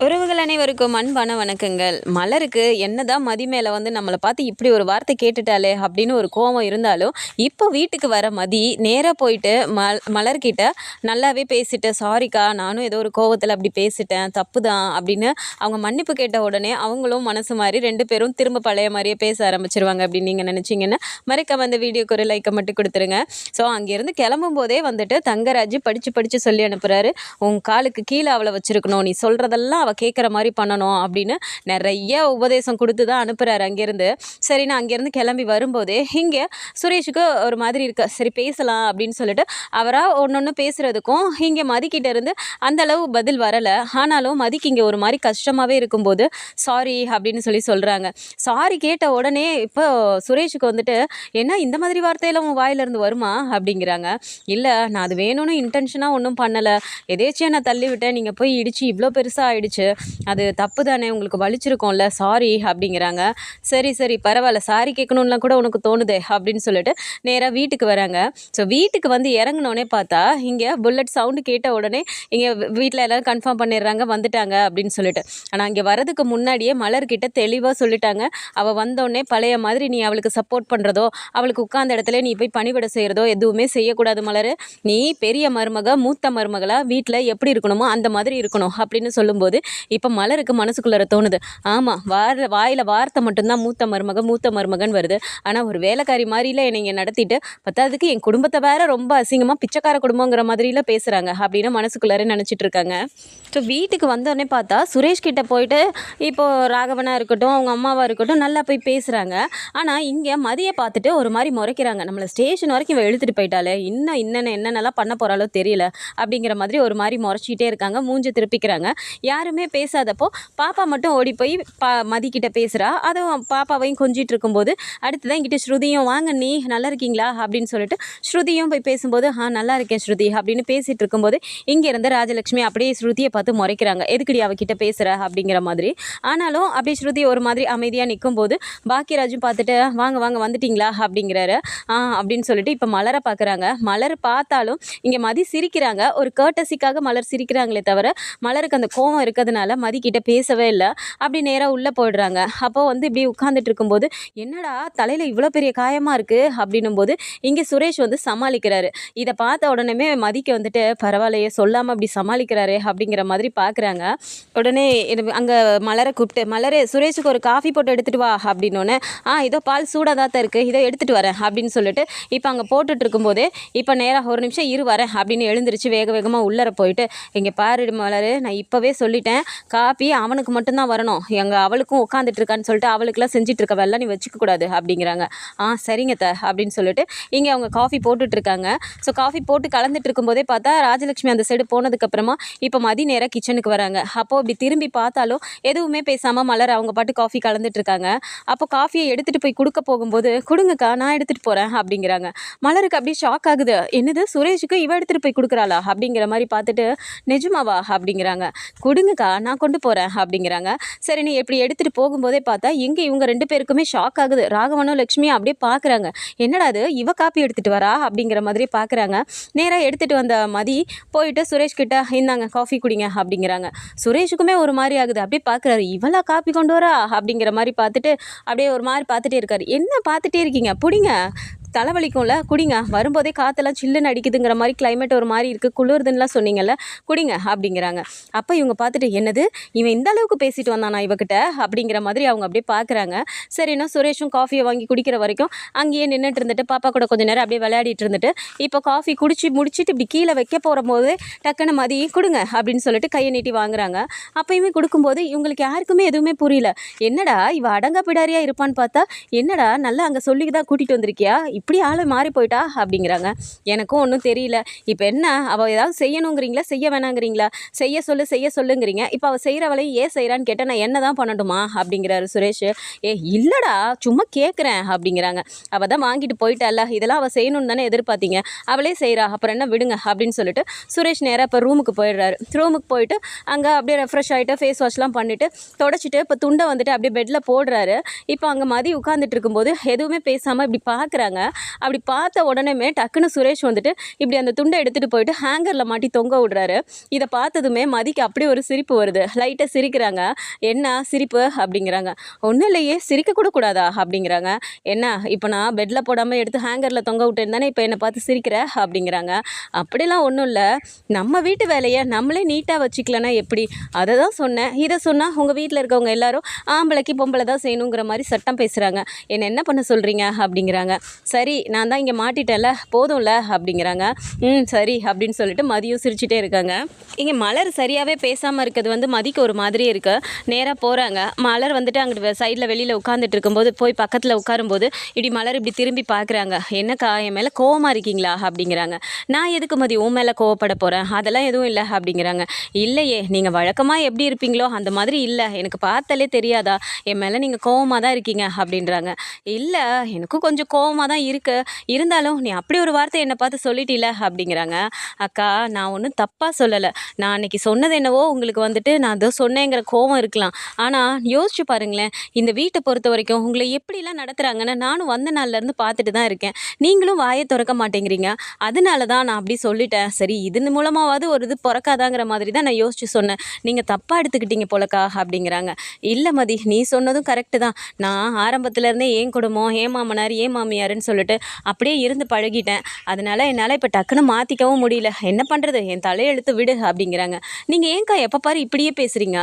உறவுகள் அனைவருக்கும் அன்பான வணக்கங்கள். மலருக்கு என்னதான் மதி மேலே வந்து நம்மளை பார்த்து இப்படி ஒரு வார்த்தை கேட்டுட்டாலே அப்படின்னு ஒரு கோபம் இருந்தாலும், இப்போ வீட்டுக்கு வர மதி நேராக போயிட்டு மலர்கிட்ட நல்லாவே பேசிட்டு, சாரிக்கா நானும் ஏதோ ஒரு கோவத்தில் அப்படி பேசிட்டேன், தப்பு தான் அப்படின்னு அவங்க மன்னிப்பு கேட்ட உடனே அவங்களும் மனசு மாதிரி 2 பேரும் திரும்ப பழைய மாதிரியே பேச ஆரம்பிச்சிருவாங்க அப்படின்னு நீங்கள் நினச்சிங்கன்னா மறக்காம அந்த வீடியோக்கு ஒரு லைக்கை மட்டும் கொடுத்துருங்க. ஸோ அங்கேருந்து கிளம்பும் போதே வந்துட்டு தங்கராஜ் படித்து சொல்லி அனுப்புகிறாரு, உன் காலுக்கு கீழே அவளை வச்சிருக்கணும், நீ சொல்கிறதெல்லாம் அவள் கேட்குற மாதிரி பண்ணணும் அப்படின்னு நிறைய உபதேசம் கொடுத்து தான் அனுப்புகிறாரு அங்கேருந்து. சரி, நான் அங்கேருந்து கிளம்பி வரும்போதே இங்கே சுரேஷுக்கு ஒரு மாதிரி இருக்கு, சரி பேசலாம் அப்படின்னு சொல்லிட்டு அவராக ஒன்று பேசுகிறதுக்கும் இங்கே மதிக்கிட்ட இருந்து அந்த அளவு பதில் வரலை. ஆனாலும் மதிக்கு இங்கே ஒரு மாதிரி கஷ்டமாகவே இருக்கும்போது சாரி அப்படின்னு சொல்கிறாங்க. சாரி கேட்ட உடனே இப்போ சுரேஷுக்கு வந்துட்டு, என்ன இந்த மாதிரி வார்த்தையெல்லாம் உன் வாயிலிருந்து வருமா அப்படிங்கிறாங்க. இல்லை, நான் அது வேணும்னு இன்டென்ஷனாக ஒன்றும் பண்ணலை, எதேச்சியாக நான் தள்ளி விட்டேன், நீங்கள் போய் இடிச்சு இவ்வளோ பெருசாக ஆயிடுச்சு, அது தப்பு தானே, உங்களுக்கு வலிச்சிருக்கோம்ல, சாரி அப்படிங்கிறாங்க. சரி சரி பரவாயில்ல, சாரி கேட்கணும்லாம் கூட உனக்கு தோணுதே அப்படின்னு சொல்லிட்டு நேராக வீட்டுக்கு வராங்க. ஸோ வீட்டுக்கு வந்து இறங்கினோடனே பார்த்தா இங்கே புல்லட் சவுண்டு கேட்ட உடனே இங்கே வீட்டில் எல்லோரும் கன்ஃபார்ம் பண்ணிடுறாங்க வந்துட்டாங்க அப்படின்னு சொல்லிட்டு. ஆனால் இங்கே வரதுக்கு முன்னாடியே மலர்கிட்ட தெளிவாக சொல்லிட்டாங்க, அவள் வந்தோடனே பழைய மாதிரி நீ அவளுக்கு சப்போர்ட் பண்ணுறதோ, அவளுக்கு உட்கார்ந்த இடத்துல நீ போய் பணிவிட செய்கிறதோ எதுவுமே செய்யக்கூடாது மலர், நீ பெரிய மருமக மூத்த மருமகளாக வீட்டில் எப்படி இருக்கணுமோ அந்த மாதிரி இருக்கணும் அப்படின்னு சொல்லும்போது இப்போ மலருக்கு மனசுக்குள்ளே தோணுது, ஆமாம் வாயில் வார்த்தை மட்டும்தான் மூத்த மருமகன் வருது, ஆனால் ஒரு வேலைக்காரி மாதிரில என்னை இங்கே நடத்திட்டு பத்தாவதுக்கு என் குடும்பத்தை வேற ரொம்ப அசிங்கமாக பிச்சைக்கார குடும்பங்கிற மாதிரில பேசுகிறாங்க அப்படின்னு மனசுக்குள்ளார நினச்சிட்டு இருக்காங்க. ஸோ வீட்டுக்கு வந்தோடனே பார்த்தா சுரேஷ் கிட்ட போயிட்டு இப்போது ராகவனாக இருக்கட்டும் அவங்க அம்மாவாக இருக்கட்டும் நல்லா போய் பேசுகிறாங்க. ஆனால் இங்கே மதியை பார்த்துட்டு ஒரு மாதிரி முறைக்கிறாங்க, நம்மளை ஸ்டேஷன் வரைக்கும் இவள் இழுத்துட்டு போயிட்டாலே, இன்னும் என்னென்னலாம் பண்ண போகிறாலோ தெரியல அப்படிங்கிற மாதிரி ஒரு மாதிரி முறைச்சிக்கிட்டே இருக்காங்க, மூஞ்சி திருப்பிக்கிறாங்க. யாருமே பேசாதப்போ பாப்பா மட்டும் ஓடி போய் மதிக்கிட்ட பேசுகிறா. அதுவும் பாப்பாவையும் கொஞ்சிட்டு இருக்கும்போது அடுத்துதான் இங்கிட்ட ஸ்ருதியும், வாங்க நீ நல்லா இருக்கீங்களா அப்படின்னு சொல்லிட்டு ஸ்ருதியும் போய் பேசும்போது, நல்லா இருக்கேன் ஸ்ருதி அப்படின்னு பேசிகிட்டு இருக்கும்போது இங்கேருந்து ராஜலட்சுமி அப்படியே ஸ்ருதியை பார்த்து முறைக்கிறாங்க, எதுக்கடி அவகிட்ட பேசுகிற அப்படிங்கிற மாதிரி. ஆனாலும் அப்படியே ஸ்ருதி ஒரு மாதிரி அமைதியாக நிற்கும்போது பாக்கியராஜும் பார்த்துட்டு, வாங்க வாங்க வந்துட்டிங்களா அப்படிங்கிறாரு. அப்படின்னு சொல்லிட்டு இப்போ மலரை பார்க்குறாங்க. மலர் பார்த்தாலும் இங்கே மதி சிரிக்கிறாங்க, ஒரு கர்ட்டசிக்காக மலர் சிரிக்கிறாங்களே தவிர மலருக்கு அந்த கோவம் இருக்கிறதுனால மதிக்கிட்ட பேசவே இல்லை. அப்படி நேராக உள்ளே போயிடுறாங்க. அப்போது வந்து இப்படி உட்காந்துட்டு இருக்கும்போது, என்னடா தலையில் இவ்வளோ பெரிய காயமாக இருக்குது அப்படின்னும் போது இங்கே சுரேஷ் வந்து சமாளிக்கிறாரு. இதை பார்த்த உடனே மதிக்கு வந்துட்டு, பரவாயில்லையே சொல்லாமல் அப்படி சமாளிக்கிறாரு அப்படிங்கிற மாதிரி பார்க்குறாங்க. உடனே அங்கே மலரை கூப்பிட்டு, மலரே சுரேஷுக்கு ஒரு காஃபி போட்டு எடுத்துகிட்டு வா அப்படின்னோடனே, இதோ பால் சூடாக தான் இருக்குது, இதை எடுத்துகிட்டு வரேன் அப்படின்னு சொல்லிட்டு இப்போ அங்கே போட்டுட்டு இருக்கும்போதே இப்போ நேராக ஒரு நிமிஷம் இரு வரேன் அப்படின்னு எழுந்திரிச்சு வேகமாக உள்ளர போயிட்டு, இங்கே பாரு மலர், நான் இப்போவே சொல்லிட்டேன், காப்பி அவனுக்கு மட்டும்தான் வரணும், அவளுக்கும் உட்காந்துட்டு இருக்கான்னு சொல்லிட்டு அவளுக்குலாம் செஞ்சுட்டு இருக்க வெள்ளம் நீ வச்சுக்கக்கூடாது அப்படிங்கிறாங்க. சரிங்க அப்படின்னு சொல்லிட்டு இங்கே அவங்க காஃபி போட்டுட்ருக்காங்க. ஸோ காஃபி போட்டு கலந்துட்டு இருக்கும்போதே பார்த்தா ராஜலட்சுமி அந்த சைடு போனதுக்கப்புறமா இப்போ மதி நேராக கிச்சனுக்கு வராங்க. அப்போது இப்படி திரும்பி பார்த்தாலும் எதுவுமே பேசாமல் மலர் அவங்க பாட்டு காஃபி கலந்துட்டு இருக்காங்க. அப்போ காஃபியை எடுத்துகிட்டு போய் கொடுக்க போகும்போது, கொடுங்கக்கா நான் எடுத்துகிட்டு போகிறேன் அப்படிங்கிறாங்க. மலருக்கு அப்படியே ஷாக் ஆகுது, என்னது சுரேஷுக்கு இவ எடுத்துகிட்டு போய் கொடுக்குறாளா அப்படிங்கிற மாதிரி பார்த்துட்டு, நிஜமாவா அப்படிங்கிறாங்க. கொடுங்கக்கா நான் கொண்டு போகிறேன் அப்படிங்கிறாங்க. சரி நீ எப்படி எடுத்துகிட்டு போகும்போதே பார்த்தா இங்கே இவங்க 2 பேருக்குமே ஷாக் ஆகுது. ராகவனும் லக்ஷ்மியும் அப்படியே பார்க்குறாங்க, என்னடா அது இவ காப்பி எடுத்துகிட்டு வரா அப்படிங்கிற மாதிரி பார்க்குறாங்க. நேராக எடுத்துகிட்டு வந்த மதி போயிட்டு சுரேஷ் கிட்ட, இந்தாங்க காஃபி குடிங்க அப்படிங்கிறாங்க. சுரேஷுக்குமே ஒரு மாதிரி ஆகுது, அப்படியே பார்க்குறாரு, இவளா காப்பி கொண்டு வரா அப்படிங்கிற மாதிரி பார்த்துட்டு அப்படியே ஒரு மாதிரி பார்த்துட்டே இருக்காரு. என்ன பார்த்துட்டே இருக்கீங்க, பிடிங்க, தலைவலிக்கும்ல குடிங்க, வரும்போதே காற்றெல்லாம் சில்லுன்னு அடிக்குதுங்கிற மாதிரி கிளைமேட் ஒரு மாதிரி இருக்குது, குளிர்துன்னெலாம் சொன்னீங்கல்ல, குடிங்க அப்படிங்கிறாங்க. அப்போ இவங்க பார்த்துட்டு, என்னது இவன் இந்த அளவுக்கு பேசிட்டு வந்தானா இவகிட்ட அப்படிங்கிற மாதிரி அவங்க அப்படியே பார்க்குறாங்க. சரின்னா சுரேஷும் காஃபியை வாங்கி குடிக்கிற வரைக்கும் அங்கேயே நின்றுட்டு இருந்துட்டு பாப்பா கூட கொஞ்சம் நேரம் அப்படியே விளையாடிட்டு இருந்துட்டு இப்போ காஃபி முடிச்சுட்டு இப்படி கீழே வைக்க போகிற போது டக்குன்னு மதி கொடுங்க அப்படின்னு சொல்லிட்டு கையை நீட்டி வாங்குறாங்க. அப்பயுமே கொடுக்கும்போது இவங்களுக்கு யாருக்குமே எதுவுமே புரியல, என்னடா இவ அடங்கா பிடாரியாக இருப்பான்னு பார்த்தா, என்னடா நல்லா அங்கே சொல்லி தான் கூட்டிகிட்டு வந்திருக்கியா, இப்படி ஆளை மாறி போயிட்டா அப்படிங்கிறாங்க. எனக்கும் ஒன்றும் தெரியல, இப்போ என்ன அவள் ஏதாவது செய்யணுங்கிறீங்களா செய்ய வேணாங்கிறீங்களா, செய்ய சொல்லுங்கிறீங்க, இப்போ அவள் செய்கிறவளையும் ஏன் செய்கிறான்னு கேட்டால் நான் என்ன தான் பண்ணட்டுமா அப்படிங்கிறாரு சுரேஷ். இல்லைடா சும்மா கேட்குறேன் அப்படிங்கிறாங்க. அவள் தான் வாங்கிட்டு போயிட்டால, இதெல்லாம் அவள் செய்யணும்னு தானே எதிர்பார்த்தீங்க, அவளே செய்கிறா, அப்புறம் என்ன விடுங்க அப்படின்னு சொல்லிட்டு சுரேஷ் நேராக இப்போ ரூமுக்கு போயிடுறாரு. ரூமுக்கு போயிட்டு அங்கே அப்படியே ரெஃப்ரெஷ் ஆகிட்டு ஃபேஸ் வாஷ்லாம் பண்ணிவிட்டு தொடச்சிட்டு இப்போ துண்டை வந்துட்டு அப்படியே பெட்டில் போடுறாரு. இப்போ அங்கே மதி உட்காந்துட்டு இருக்கும்போது எதுவுமே பேசாமல் இப்படி பார்க்குறாங்க. அப்படி பார்த்த உடனேமே டக்குன்னு சுரேஷ் வந்துட்டு இப்படி அந்த துண்டை எடுத்துகிட்டு போயிட்டு ஹேங்கரில் மாட்டி தொங்க விடுறாரு. இதை பார்த்ததுமே மதிக்கு அப்படி ஒரு சிரிப்பு வருது. லைட்டாக சிரிக்கிறாங்க. என்ன சிரிப்பு அப்படிங்கிறாங்க. ஒன்றும் இல்லையே, சிரிக்கக்கூட கூடாதா அப்படிங்கிறாங்க. என்ன இப்போ நான் பெட்டில் போடாமல் எடுத்து ஹேங்கரில் தொங்க விட்டேன் தானே இப்போ என்னை பார்த்து சிரிக்கிற அப்படிங்கிறாங்க. அப்படிலாம் ஒன்றும் இல்லை, நம்ம வீட்டு வேலையை நம்மளே நீட்டாக வச்சுக்கலன்னா எப்படி, அதை தான் சொன்னேன். இதை சொன்னால் உங்கள் வீட்டில் இருக்கவங்க எல்லாரும் ஆம்பளைக்கு பொம்பளை தான் செய்யணுங்கிற மாதிரி சட்டம் பேசுகிறாங்க. என்ன பண்ண சொல்கிறீங்க அப்படிங்கிறாங்க. சரி நான் தான் இங்கே மாட்டிட்டேன்ல, போதும்ல அப்படிங்கிறாங்க. சரி அப்படின்னு சொல்லிட்டு மதியம் சிரிச்சுட்டே இருக்காங்க. இங்கே மலர் சரியாகவே பேசாமல் இருக்கிறது வந்து மதிக்கு ஒரு மாதிரி இருக்குது. நேராக போகிறாங்க. மலர் வந்துட்டு அங்கிட்டு சைடில் வெளியில் உட்காந்துட்டு இருக்கும்போது போய் பக்கத்தில் உட்காரும்போது இப்படி மலர் இப்படி திரும்பி பார்க்குறாங்க. என்னக்கா என் மேலே கோவமாக இருக்கீங்களா அப்படிங்கிறாங்க. நான் எதுக்கு மதி உன் மேலே கோவப்பட போகிறேன், அதெல்லாம் எதுவும் இல்லை அப்படிங்கிறாங்க. இல்லையே, நீங்கள் வழக்கமாக எப்படி இருப்பீங்களோ அந்த மாதிரி இல்லை, எனக்கு பார்த்தாலே தெரியாதா என் மேலே நீங்கள் கோவமாக தான் இருக்கீங்க அப்படின்றாங்க. இல்லை எனக்கும் கொஞ்சம் கோவமாக தான் இருக்குது, இருந்தாலும் நீ அப்படி ஒரு வார்த்தை என்னை பார்த்து சொல்லிட்டில அப்படிங்கிறாங்க. அக்கா நான் ஒன்றும் தப்பாக சொல்லலை, நான் அன்றைக்கி சொன்னது என்னவோ உங்களுக்கு வந்துட்டு நான் அதோ சொன்னேங்கிற கோவம் இருக்கலாம். ஆனால் யோசிச்சு பாருங்களேன், இந்த வீட்டை பொறுத்த வரைக்கும் உங்களை எப்படிலாம் நடத்துகிறாங்கன்னு நானும் வந்த நாள்லேருந்து பார்த்துட்டு தான் இருக்கேன். நீங்களும் வாயை திறக்க மாட்டேங்கிறீங்க, அதனால தான் நான் அப்படி சொல்லிட்டேன். சரி இதன் மூலமாவது ஒரு இது பிறக்காதாங்கிற மாதிரி தான் நான் யோசிச்சு சொன்னேன், நீங்கள் தப்பாக எடுத்துக்கிட்டீங்க போலக்கா அப்படிங்கிறாங்க. இல்லை மதி நீ சொன்னதும் கரெக்டு தான், நான் ஆரம்பத்துலேருந்தே ஏன் குடும்பம் ஏன் மாமனார் ஏன் மாமியாருன்னு சொல்லிட்டு அப்படியே இருந்து பழகிட்டேன். அதனால் என்னால் இப்போ டக்குன்னு மாற்றிக்கவும் முடியல, என்ன பண்ணுறது, என் தலையெழுத்து விடு அப்படிங்கிறாங்க. நீங்கள் ஏன்க்கா எப்போ பாரு இப்படியே பேசுகிறீங்க,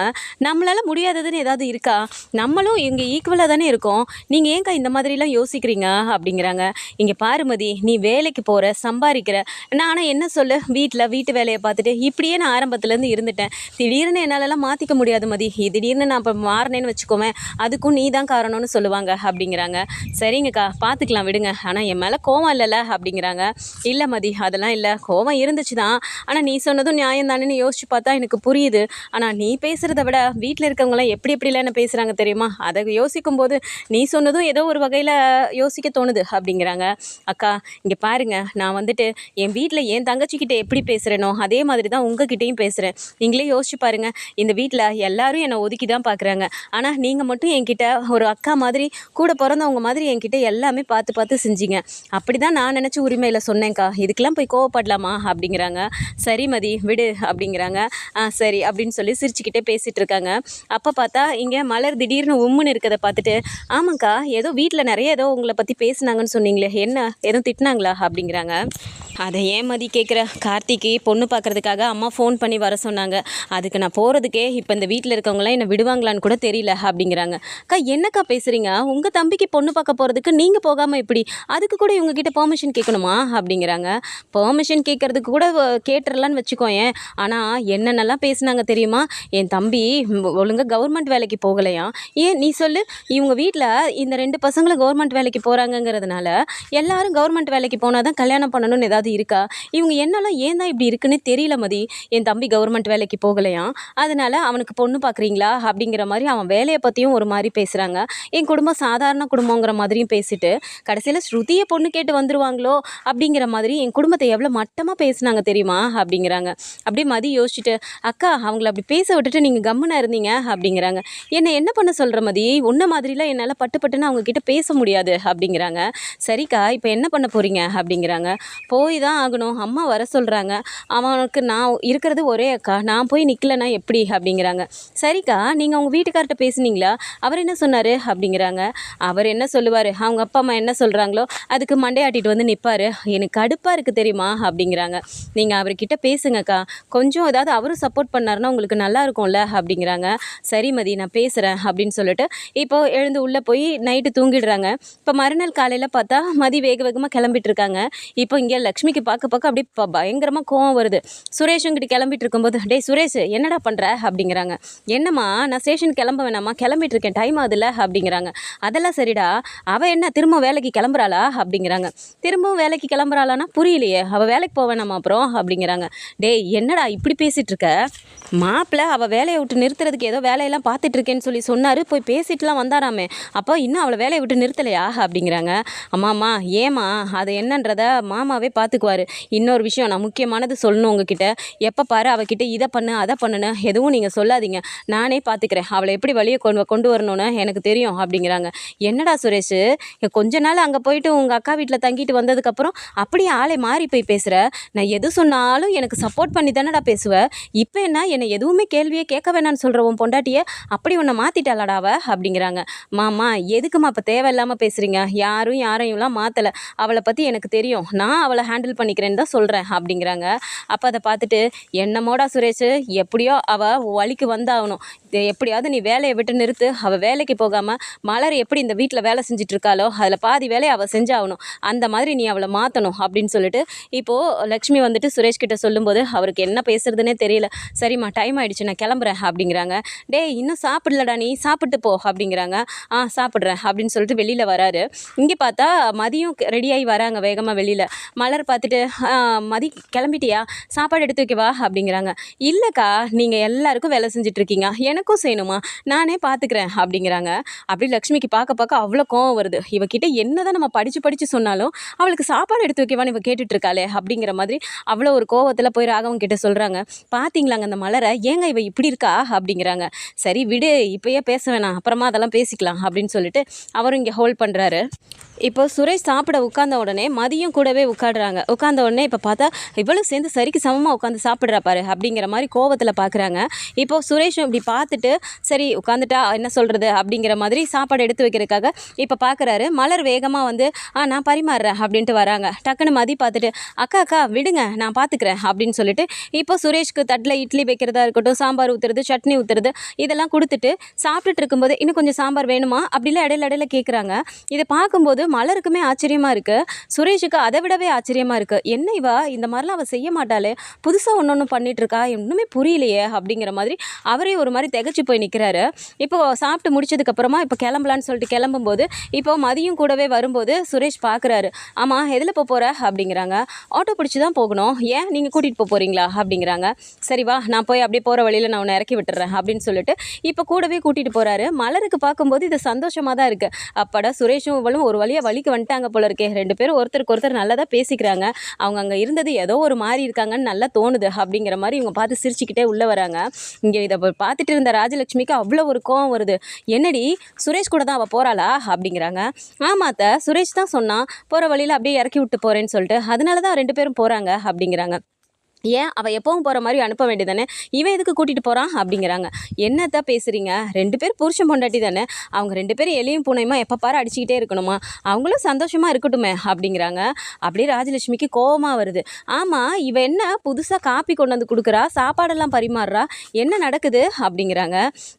நம்மளால் முடியாததுன்னு ஏதாவது இருக்கா, நம்மளும் இங்கே ஈக்குவலாக தானே இருக்கோம், நீங்கள் ஏன்க்கா இந்த மாதிரிலாம் யோசிக்கிறீங்க அப்படிங்கிறாங்க. இங்கே பாருமதி நீ வேலைக்கு போகிற சம்பாதிக்கிற, நான் ஆனால் என்ன சொல்ல வீட்டு வேலையை பார்த்துட்டு இப்படியே நான் ஆரம்பத்துலேருந்து இருந்துட்டேன், திடீர்னு என்னாலலாம் மாற்றிக்க முடியாது மதி, திடீர்னு நான் இப்போ மாறினேன்னு வச்சுக்கோவேன், அதுக்கும் நீ தான் காரணம்னு சொல்லுவாங்க அப்படிங்கிறாங்க. சரிங்கக்கா பார்த்துக்கலாம் விடுங்க, ஆனால் என் மேலே கோவம் இல்லைல்ல அப்படிங்கிறாங்க. இல்லை மதி அதெல்லாம் இல்லை, கோவம் இருந்துச்சு தான், ஆனால் நீ சொன்னதும் நியாயம் தானேன்னு யோசிச்சு பார்த்தா எனக்கு புரியுது. ஆனால் நீ பேசுகிறத விட வீட்டில் இருக்கவங்களாம் எப்படிலாம் என்ன பேசுகிறாங்க தெரியுமா, அதை யோசிக்கும்போது நீ சொன்னதும் ஏதோ ஒரு வகையில் யோசிக்க தோணுது அப்படிங்கிறாங்க. அக்கா இங்கே பாருங்க, நான் வந்துட்டு என் வீட்டில் என் தங்கச்சிக்கிட்ட எப்படி பேசுகிறேனோ அதே மாதிரி தான் உங்ககிட்டையும் பேசுகிறேன். நீங்களே யோசிச்சு பாருங்கள், இந்த வீட்டில் எல்லாரும் என்னை ஒதுக்கி தான் பார்க்குறாங்க, ஆனால் நீங்கள் மட்டும் என்கிட்ட ஒரு அக்கா மாதிரி கூட பிறந்தவங்க மாதிரி என்கிட்ட எல்லாமே பார்த்து பார்த்து செஞ்சீங்க. அப்படி தான் நான் நினச்சி உரிமையில் சொன்னேன்க்கா, இதுக்கெல்லாம் போய் கோவப்படலாமா அப்படிங்கிறாங்க. சரி மதி விடு அப்படிங்கிறாங்க. சரி அப்படின்னு சொல்லி சிரிச்சுக்கிட்டே பேசிகிட்டு இருக்காங்க. அப்போ பார்த்தா இங்கே மலர் திடீர்னு உம்முன்னு இருக்கிறத பார்த்துட்டு, ஆமாக்கா ஏதோ வீட்டில் நிறைய ஏதோ உங்களை பற்றி பேசுனாங்கன்னு சொன்னீங்களே, என்ன எதுவும் திட்டினாங்களா அப்படிங்கிறாங்க. அதை ஏன் மதி கேட்குற, கார்த்திக்கு பொண்ணு பார்க்குறதுக்காக அம்மா ஃபோன் பண்ணி வர சொன்னாங்க, அதுக்கு நான் போகிறதுக்கே இப்போ இந்த வீட்டில் இருக்கவங்களாம் என்னை விடுவாங்களான்னு கூட தெரியல அப்படிங்கிறாங்க. அக்கா என்னக்கா பேசுகிறீங்க, உங்கள் தம்பிக்கு பொண்ணு பார்க்க போகிறதுக்கு நீங்கள் போகாமல் இப்படி, அதுக்கு கூட இவங்ககிட்ட பெர்மிஷன் கேட்கணுமா அப்படிங்கிறாங்க. பெர்மிஷன் கேட்குறதுக்கு கூட கேட்டுறலான்னு வச்சுக்கோயேன், ஆனால் என்னென்னலாம் பேசுனாங்க தெரியுமா, என் தம்பி ஒழுங்காக கவர்மெண்ட் வேலைக்கு போகலையா, ஏன் நீ சொல்லு, இவங்க வீட்டில் இந்த 2 பசங்களும் கவர்மெண்ட் வேலைக்கு போகிறாங்கங்கிறதுனால எல்லாரும் கவர்மெண்ட் வேலைக்கு போனால் தான் கல்யாணம் பண்ணணும்னு ஏதாவது இருக்கா, இவங்க என்னெல்லாம் ஏன் தான் இப்படி இருக்குன்னு தெரியல மதி, என் தம்பி கவர்மெண்ட் வேலைக்கு போகலையா அதனால் அவனுக்கு பொண்ணு பார்க்குறீங்களா அப்படிங்கிற மாதிரி அவன் வேலையை பற்றியும் ஒரு மாதிரி பேசுகிறாங்க. என் குடும்பம் சாதாரண குடும்பங்கிற மாதிரியும் பேசிட்டு கடைசியில் ஸ்ருதியை பொண்ணு கேட்டு வந்துருவாங்களோ அப்படிங்கிற மாதிரி என் குடும்பத்தை எவ்வளோ மட்டமாக பேசுனாங்க தெரியுமா அப்படிங்கிறாங்க. அப்படியே மதி யோசிச்சுட்டு, அக்கா அவங்கள அப்படி பேச விட்டுட்டு நீங்கள் கம்முனா இருந்தீங்க அப்படிங்கிறாங்க. என்ன பண்ண சொல்கிற மதி, உன்ன மாதிரிலாம் என்னால் பட்டுன்னு அவங்கக்கிட்ட பேச முடியாது அப்படிங்கிறாங்க. சரிக்கா இப்போ என்ன பண்ண போகிறீங்க அப்படிங்கிறாங்க. போய் தான் ஆகணும், அம்மா வர சொல்கிறாங்க, அவனுக்கு நான் இருக்கிறது ஒரே அக்கா, நான் போய் நிற்கலன்னா எப்படி அப்படிங்கிறாங்க. சரிக்கா நீங்கள் உங்கள் வீட்டுக்கார்ட்ட பேசுனீங்களா, அவர் என்ன சொன்னார் அப்படிங்கிறாங்க. அவர் என்ன சொல்லுவார், அவங்க அப்பா அம்மா என்ன சொல்கிறாங்களோ அதுக்கு மண்டையாட்டிட்டு வந்து நிற்பார், எனக்கு கடுப்பாக இருக்குது தெரியுமா அப்படிங்கிறாங்க. நீங்கள் அவர்கிட்ட பேசுங்கக்கா, கொஞ்சம் ஏதாவது அவரும் சப்போர்ட் பண்ணாருன்னா உங்களுக்கு நல்லா இருக்கும்ல அப்படிங்கிறாங்க. சரி மதி நான் பேசுகிறேன் அப்படின்னு சொல்லிட்டு இப்போது எழுந்து உள்ளே போய் நைட்டு தூங்கிடுறாங்க. இப்போ மறுநாள் காலையில் பார்த்தா மதி வேகமாக கிளம்பிட்டு இருக்காங்க. இப்போ இங்கே லக்ஷ்மிக்கு பார்க்க அப்படியே பயங்கரமாக கோவம் வருது. சுரேஷுங்கிட்ட கிளம்பிட்டு இருக்கும்போது, டேய் சுரேஷ் என்னடா பண்ணுற அப்படிங்கிறாங்க. என்னம்மா நான் ஸ்டேஷன் கிளம்ப வேணாமா, கிளம்பிட்டு இருக்கேன், டைம் ஆகுதுல்ல அப்படிங்கிறாங்க. அதெல்லாம் சரிடா, அவள் என்ன திரும்ப வேலைக்கு கிளம்புறாளா அப்படிங்கிறாங்க. திரும்பவும் வேலைக்கு கிளம்புறாளான்னா புரியலையே, அவள் வேலைக்கு போக வேணாமா அப்புறம் அப்படிங்கிறாங்க. டேய் என்னடா இப்படி பேசிகிட்டு இருக்க, மாப்பிள்ளை அவள் வேலையை விட்டு நிறுத்துறதுக்கு ஏதோ வேலையெல்லாம் பார்த்துட்டு இருக்கேன்னு சொல்லி சொன்னார், போய் பேசிட்டுலாம் வந்தாராமே, அப்போ இன்னும் அவளை வேலையை விட்டு நிறுத்தலையா அப்படிங்கிறாங்க. அம்மாம்மா ஏமா அது என்னன்றத மாமாவே பார்த்துக்குவார். இன்னொரு விஷயம் நான் முக்கியமானது சொல்லணும் உங்ககிட்ட, எப்போ பாரு அவகிட்ட இதை பண்ணு அதை பண்ணுன்னு எதுவும் நீங்கள் சொல்லாதீங்க, நானே பார்த்துக்கிறேன், அவளை எப்படி வழியை கொண்டு வரணும்னு எனக்கு தெரியும் அப்படிங்கிறாங்க. என்னடா சுரேஷ் கொஞ்ச நாள் அங்கே போய் போயிட்டு உங்கள் அக்கா வீட்டில் தங்கிட்டு வந்ததுக்கப்புறம் அப்படியே ஆளே மாறி போய் பேசுகிற. நான் எது சொன்னாலும் எனக்கு சப்போர்ட் பண்ணி தானடா பேசுவேன். இப்போ என்ன என்னை எதுவுமே கேள்வியே கேட்க வேணான்னு சொல்கிற உன் பொண்டாட்டியை அப்படி உன்னை மாற்றிட்டாளாடா அவ அப்படிங்கிறாங்க. மாமா எதுக்குமா இப்போ தேவையில்லாமல் பேசுகிறீங்க? யாரும் யாரையும்லாம் மாற்றலை. அவளை பற்றி எனக்கு தெரியும். நான் அவளை ஹேண்டில் பண்ணிக்கிறேன்னு தான் சொல்கிறேன் அப்படிங்கிறாங்க. அப்போ அதை பார்த்துட்டு என்னமோடா சுரேஷ், எப்படியோ அவள் வழிக்கு வந்தாகணும். எப்படியாவது நீ வேலையை விட்டு நிறுத்து. அவள் வேலைக்கு போகாமல் மலர் எப்படி இந்த வீட்டில் வேலை செஞ்சுட்டு இருக்காளோ அதில் பாதி வேலையை அவள் செஞ்சாகணும். அந்த மாதிரி நீ அவளை மாற்றணும் அப்படின்னு சொல்லிட்டு இப்போது லக்ஷ்மி வந்துட்டு சுரேஷ் கிட்ட சொல்லும்போது அவருக்கு என்ன பேசுறதுனே தெரியல. சரிம்மா டைம் ஆகிடுச்சு, நான் கிளம்புறேன் அப்படிங்கிறாங்க. டேய் இன்னும் சாப்பிடலடா, நீ சாப்பிட்டு போ அப்படிங்கிறாங்க. சாப்பிட்றேன் அப்படின்னு சொல்லிட்டு வெளியில் வராரு. இங்கே பார்த்தா மதியம் ரெடியாகி வராங்க வேகமாக வெளியில். மலர் பார்த்துட்டு மதி கிளம்பிட்டியா, சாப்பாடு எடுத்து வைக்கவா அப்படிங்கிறாங்க. இல்லைக்கா, நீங்கள் எல்லாருக்கும் வேலை செஞ்சிட்ருக்கீங்க, எனக்கும் செய்யணுமா, நானே பார்த்துக்கிறேன் அப்படிங்கிறாங்க. அப்படி லக்ஷ்மிக்கு பார்க்க அவ்வளோ கோவம் வருது. இவகிட்ட என்ன தான் நம்ம படித்து சொன்னாலும் அவளுக்கு சாப்பாடு எடுத்து வைக்கவான்னு இவ கேட்டுட்ருக்காளே அப்படிங்கிற மாதிரி அவ்வளோ ஒரு கோவத்தில் போய் ராகவன் கிட்ட சொல்கிறாங்க. பார்த்தீங்களாங்க அந்த மலரை, ஏங்க இவ இப்படி இருக்கா அப்படிங்கிறாங்க. சரி விடு, இப்போயே பேச வேணாம், அப்புறமா அதெல்லாம் பேசிக்கலாம் அப்படின்னு சொல்லிட்டு அவரும் இங்கே ஹோல்ட் பண்ணுறாரு. இப்போ சுரேஷ் சாப்பிட உட்கார்ந்த உடனே மதியம் கூடவே உட்காடுறாங்க. உட்கார்ந்த உடனே இப்போ பார்த்தா இவளும் சேர்ந்து சரிக்கு சமமாக உட்காந்து சாப்பிட்றா பாரு அப்படிங்கிற மாதிரி கோவத்தில் பார்க்குறாங்க. இப்போது சுரேஷும் இப்படி பார்த்துட்டு சரி உட்காந்துட்டா என்ன சொல்கிறது அப்படிங்கிற மாதிரி சாப்பாடு எடுத்து வைக்கிறதுக்காக இப்போ பார்க்குறாரு. மலர் வேகமாக வந்து நான் பரிமாறுறேன் அப்படின்ட்டு வராங்க. டக்குன்னு மதி பார்த்துட்டு அக்கா விடுங்க நான் பார்த்துக்கிறேன் அப்படின்னு சொல்லிட்டு இப்போ சுரேஷ்க்கு தட்டில் இட்லி வைக்கிறதா இருக்கட்டும், சாம்பார் ஊற்றுறது, சட்னி ஊற்றுறது இதெல்லாம் கொடுத்துட்டு சாப்பிட்டுட்டு இருக்கும்போது இன்னும் கொஞ்சம் சாம்பார் வேணுமா அப்படிலாம் இடையில கேட்குறாங்க. இதை பார்க்கும்போது மலருக்குமே ஆச்சரியமாக இருக்குது. சுரேஷுக்கு அதை விடவே ஆச்சரியமாக இருக்குது. என்ன இவா இந்த மாதிரிலாம் அவள் செய்ய மாட்டாளே, புதுசாக ஒன்று பண்ணிகிட்ருக்கா, இன்னுமே புரியலையே அப்படிங்கிற மாதிரி அவரே ஒரு மாதிரி திகச்சு போய் நிற்கிறாரு. இப்போது சாப்பிட்டு முடிச்சதுக்கப்புறமா இப்போ கிளம்பலான்னு சொல்லிட்டு கிளம்பும்போது இப்போ மதியம் கூடவே வரும்போது சுரேஷ் பார்க்குறாரு. ஆமாம் எதில் போகிற அப்படிங்கிறாங்க. ஆட்டோ பிடிச்சி தான் போகணும், ஏன் நீங்கள் கூட்டிகிட்டு போகிறீங்களா அப்படிங்கிறாங்க. சரி வா, நான் போய் அப்படியே போகிற வழியில் நான் உன்னை இறக்கி விட்டுறேன் அப்படின்னு சொல்லிட்டு இப்போ கூடவே கூட்டிகிட்டு போகிறாரு. மலருக்கு பார்க்கும்போது இது சந்தோஷமாக தான் இருக்குது. அப்பாடா சுரேஷும் இவளும் ஒரு வழிக்கு வந்துட்டாங்க போல இருக்கே, ரெண்டு பேரும் ஒருத்தருக்கு ஒருத்தர் நல்லா தான் பேசிக்கிறாங்க, அவங்க அங்கே இருந்தது ஏதோ ஒரு மாதிரி இருக்காங்கன்னு நல்லா தோணுது அப்படிங்கிற மாதிரி இவங்க பார்த்து சிரிச்சுக்கிட்டே உள்ளே வராங்க. இங்கே இதை பார்த்துட்டு இருந்த ராஜலட்சுமிக்கு அவ்வளோ ஒரு கோவம் வருது. என்னடி சுரேஷ் கூட தான் அவள் போகிறாளா அப்படிங்கிறாங்க. ஆமாத்த, சுரேஷ் தான் சொன்னான் போகிற வழியில் அப்படியே இறக்கி விட்டு போகிறேன்னு சொல்லிட்டு, அதனால தான் ரெண்டு பேரும் போகிறாங்க அப்படிங்கிறாங்க. ஏன் அவள் எப்பவும் போகிற மாதிரி அனுப்ப வேண்டியதானே, இவன் எதுக்கு கூட்டிகிட்டு போகிறான் அப்படிங்கிறாங்க. என்னத்தான் பேசுகிறீங்க, ரெண்டு பேர் புருஷன் பொண்டாட்டி தானே, அவங்க ரெண்டு பேரும் எலியும் பூனையுமா எப்போ பாரு அடிச்சுக்கிட்டே இருக்கணுமா, அவங்களும் சந்தோஷமாக இருக்கட்டுமே அப்படிங்கிறாங்க. அப்படியே ராஜலட்சுமிக்கு கோவமாக வருது. ஆமாம் இவ என்ன புதுசாக காப்பி கொண்டு வந்து கொடுக்குறா, சாப்பாடெல்லாம் பரிமாறுறா, என்ன நடக்குது அப்படிங்கிறாங்க.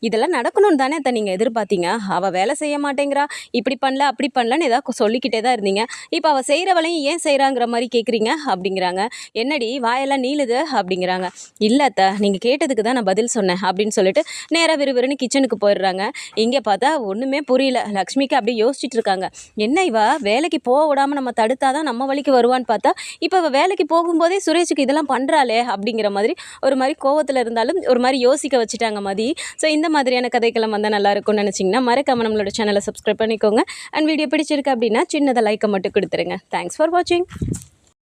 இதெல்லாம் நடக்கணும்னு தானே நீங்கள் எதிர்பார்த்தீங்க, அவள் வேலை செய்ய மாட்டேங்கிறா, இப்படி பண்ணல அப்படி பண்ணலன்னு ஏதாவது சொல்லிக்கிட்டே தான் இருந்தீங்க, இப்போ அவள் செய்கிறவளையும் ஏன் செய்கிறாங்கிற மாதிரி கேட்குறீங்க அப்படிங்கிறாங்க. என்னடி வாயெல்லாம் நீளுது அப்படிங்கிறாங்க. இல்லை அத்தை, நீங்கள் கேட்டதுக்கு தான் நான் பதில் சொன்னேன் அப்படின்னு சொல்லிட்டு நேராக விறுவிறுன்னு கிச்சனுக்கு போயிடுறாங்க. இங்கே பார்த்தா ஒன்றுமே புரியல. லக்ஷ்மிக்கு அப்படியே யோசிச்சுட்டு இருக்காங்க. என்ன இவ வேலைக்கு போக விடாமல் நம்ம தடுத்தாதான் நம்ம வழிக்கு வருவான்னு பார்த்தா இப்போ இவ வேலைக்கு போகும்போதே சுரேஷுக்கு இதெல்லாம் பண்ணுறாளே அப்படிங்கிற மாதிரி ஒரு மாதிரி கோவத்தில் இருந்தாலும் ஒரு மாதிரி யோசிக்க வச்சுட்டாங்க மதி. ஸோ இந்த மாதிரியான கதைக்கெல்லாம் வந்தால் நல்லா இருக்கும்னு நினச்சிங்கன்னா மறக்காம நம்மளோட சேனலை சப்ஸ்கிரைப் பண்ணிக்கோங்க. அண்ட் வீடியோ பிடிச்சிருக்கு அப்படின்னா சின்னதாக லைக்கை மட்டும் கொடுத்துருங்க. தேங்க்ஸ் ஃபார் வாட்சிங்.